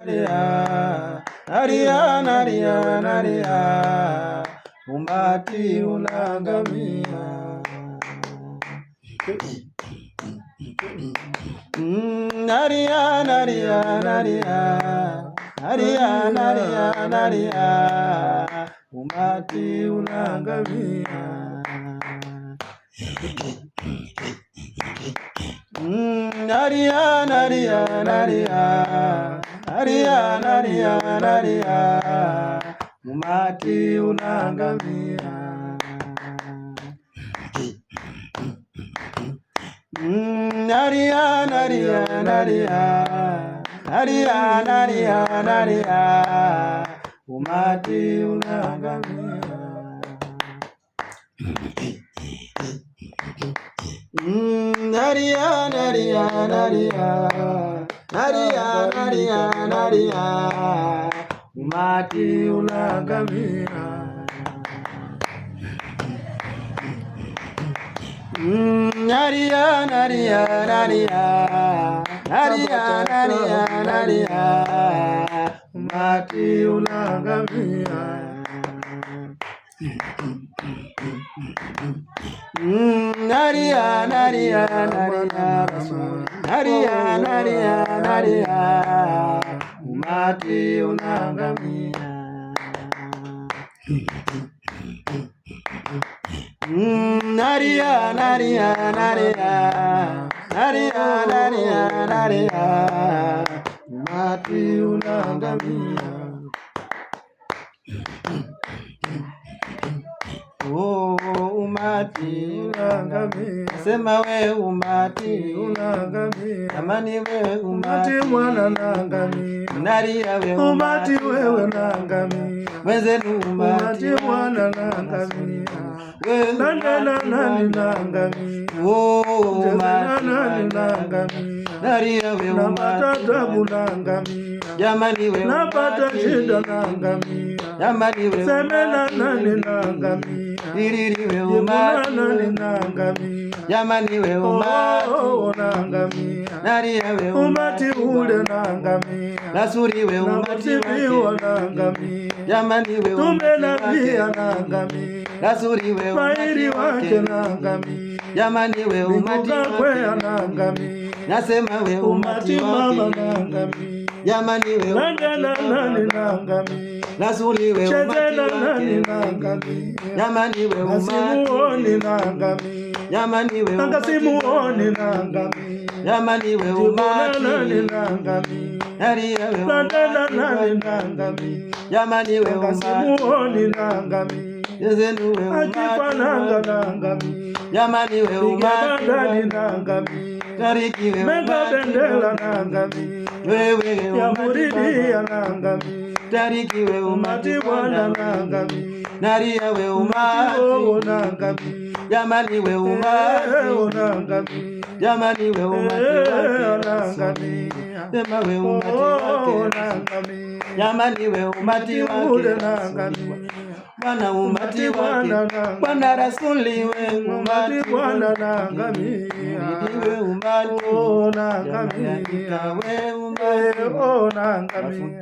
nalia, nalia, nalia, umati unaangamia. Nalia, nalia, nalia, nalia, nalia, nalia, umati unaangamia. Nalia, nalia, nalia, nalia, nalia, nalia, umati unaangamia. Nalia, nalia, nalia, nalia, nalia, nalia, umati unaangamia. Nalia, nalia, nalia, nalia, nalia, nalia, umati unaangamia. Nalia, nalia, nalia, nalia, nalia, nalia, umati unaangamia. Nalia, nalia, nalia, nalia, nalia, nalia, umati unaangamia. Nalia, nalia, nalia, nalia, nalia, nalia, umati unaangamia. Oh, umati unaangamia. Sema we umati unaangamia. Amani we umati mwana naangamia. Nalia we umati wewe naangamia. Wenzenu umati mwana naangamia. Nani naangamia. Oh, umati naangamia. Nalia we umati naangamia. Jamani we napata shida naangamia. Jamani we semena nani naangamia. Iriri we umati naangamia. Jamani we umati naangamia. Nalia we umati ule naangamia. Nasuri we umati naangamia. Jamani we umati naangamia. Nasuri we umati wake naangamia. Jamani we umati naangamia. Nasema we umati wake naangamia. Jamani we umati naangamia. Nasuri we umati wake naangamia. Jamani we umati naangamia. Jamani we umati naangamia. Jamani we umati naangamia. Nalia we umati naangamia. Jamani we umati naangamia. Yezenu we umati naangamia. Jamani we umati naangamia. Tariki we umati naangamia. Wewe ya muridi naangamia. Tariki we umati bwana naangamia. Nalia we umati naangamia. Jamani we umati naangamia. Jamani we umati naangamia. Sema we umati naangamia. Jamani we umati wake naangamia. Bwana umati wake, Bwana Rasuli we umati bwana naangamia. We umati naangamia. We umati naangamia.